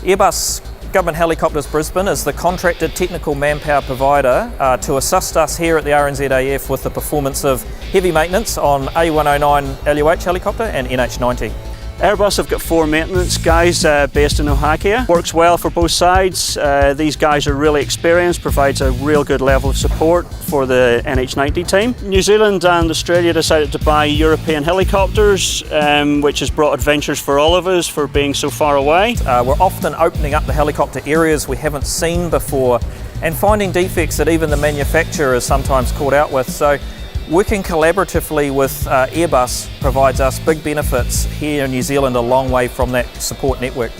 Airbus Government Helicopters Brisbane is the contracted technical manpower provider to assist us here at the RNZAF with the performance of heavy maintenance on A109 LUH helicopter and NH90. Airbus have got 4 maintenance guys based in Ohakea. Works well for both sides. These guys are really experienced, provides a real good level of support for the NH90 team. New Zealand and Australia decided to buy European helicopters, which has brought adventures for all of us for being so far away. We're often opening up the helicopter areas we haven't seen before and finding defects that even the manufacturer is sometimes caught out with. So working collaboratively with Airbus provides us big benefits here in New Zealand, a long way from that support network.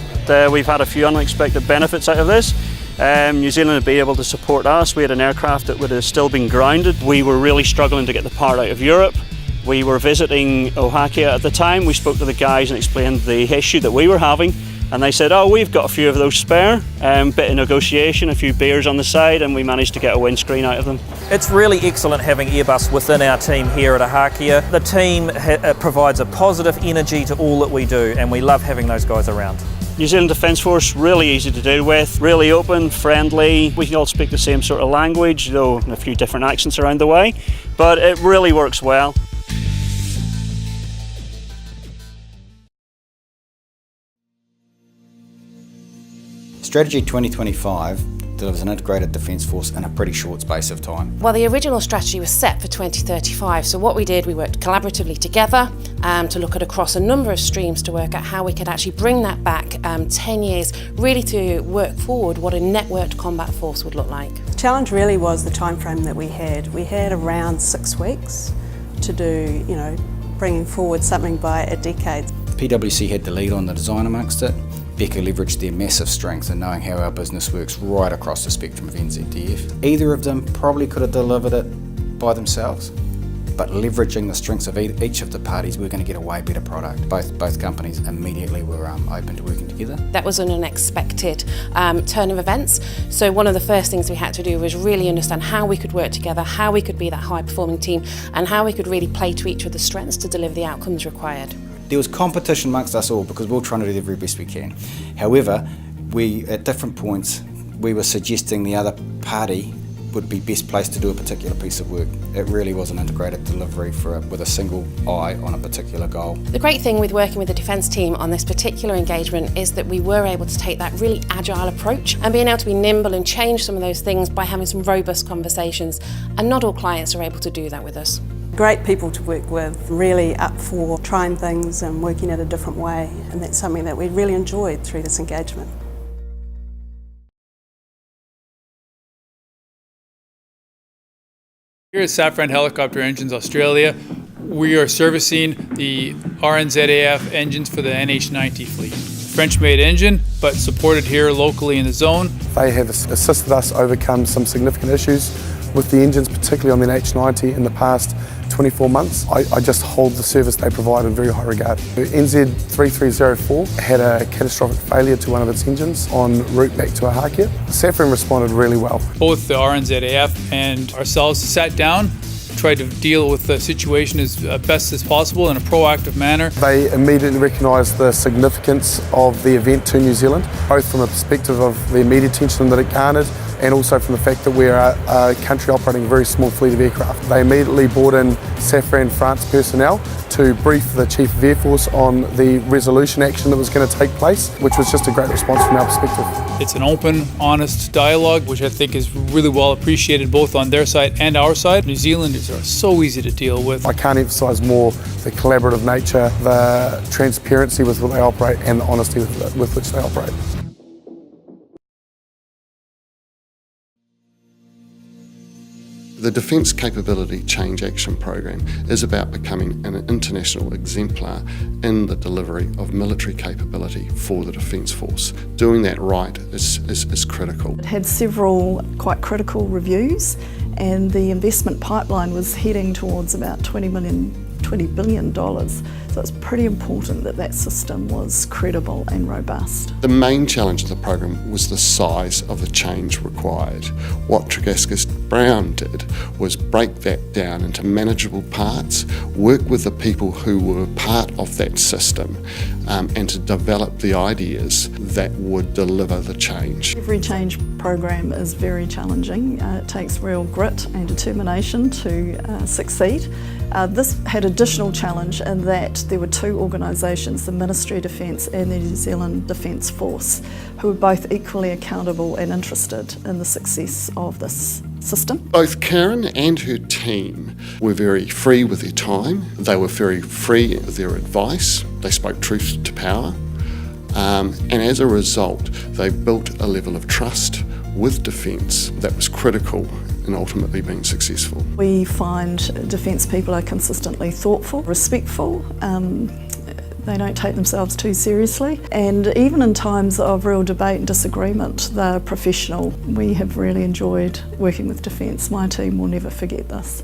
We've had a few unexpected benefits out of this. New Zealand would be able to support us. We had an aircraft that would have still been grounded. We were really struggling to get the part out of Europe. We were visiting Ohakea at the time. We spoke to the guys and explained the issue that we were having. And they said, oh, we've got a few of those spare. Bit of negotiation, a few beers on the side, and we managed to get a windscreen out of them. It's really excellent having Airbus within our team here at Ohakea. The team provides a positive energy to all that we do, and we love having those guys around. New Zealand Defence Force, really easy to deal with, really open, friendly. We can all speak the same sort of language, though a few different accents around the way, but it really works well. Strategy 2025 delivers an integrated defence force in a pretty short space of time. Well, the original strategy was set for 2035, so what we did, we worked collaboratively together to look at across a number of streams to work out how we could actually bring that back 10 years, really to work forward what a networked combat force would look like. The challenge really was the time frame that we had. We had around 6 weeks to do, bringing forward something by a decade. PwC had the lead on the design amongst it. Becca leveraged their massive strength in knowing how our business works right across the spectrum of NZDF. Either of them probably could have delivered it by themselves, but leveraging the strengths of each of the parties, we're going to get a way better product. Both companies immediately were open to working together. That was an unexpected turn of events. So one of the first things we had to do was really understand how we could work together, how we could be that high-performing team, and how we could really play to each other's strengths to deliver the outcomes required. There was competition amongst us all because we're all trying to do the very best we can. However, at different points, we were suggesting the other party would be best placed to do a particular piece of work. It really was an integrated delivery with a single eye on a particular goal. The great thing with working with the defence team on this particular engagement is that we were able to take that really agile approach and being able to be nimble and change some of those things by having some robust conversations, and not all clients are able to do that with us. Great people to work with, really up for trying things and working in a different way, and that's something that we really enjoyed through this engagement. Here at Safran Helicopter Engines Australia, we are servicing the RNZAF engines for the NH90 fleet. French-made engine, but supported here locally in the zone. They have assisted us overcome some significant issues with the engines, particularly on the NH90 in the past 24 months. I just hold the service they provide in very high regard. NZ3304 had a catastrophic failure to one of its engines en route back to Ohakea. Safran responded really well. Both the RNZAF and ourselves sat down, tried to deal with the situation as best as possible in a proactive manner. They immediately recognised the significance of the event to New Zealand, both from a perspective of the media attention that it garnered and also from the fact that we're a country operating a very small fleet of aircraft. They immediately brought in Safran France personnel to brief the Chief of Air Force on the resolution action that was going to take place, which was just a great response from our perspective. It's an open, honest dialogue, which I think is really well appreciated both on their side and our side. New Zealanders are so easy to deal with. I can't emphasise more the collaborative nature, the transparency with which they operate and the honesty with which they operate. The Defence Capability Change Action Programme is about becoming an international exemplar in the delivery of military capability for the Defence Force. Doing that right is critical. It had several quite critical reviews, and the investment pipeline was heading towards about $20 billion. So it's pretty important that that system was credible and robust. The main challenge of the program was the size of the change required. What Tregaskis Brown did was break that down into manageable parts, work with the people who were part of that system, and to develop the ideas that would deliver the change. Every change program is very challenging. It takes real grit and determination to succeed. This had additional challenge in that there were two organisations, the Ministry of Defence and the New Zealand Defence Force, who were both equally accountable and interested in the success of this system. Both Karen and her team were very free with their time. They were very free with their advice. They spoke truth to power. And as a result, they built a level of trust with Defence that was critical in ultimately being successful. We find Defence people are consistently thoughtful, respectful. They don't take themselves too seriously, and even in times of real debate and disagreement, they're professional. We have really enjoyed working with Defence. My team will never forget this.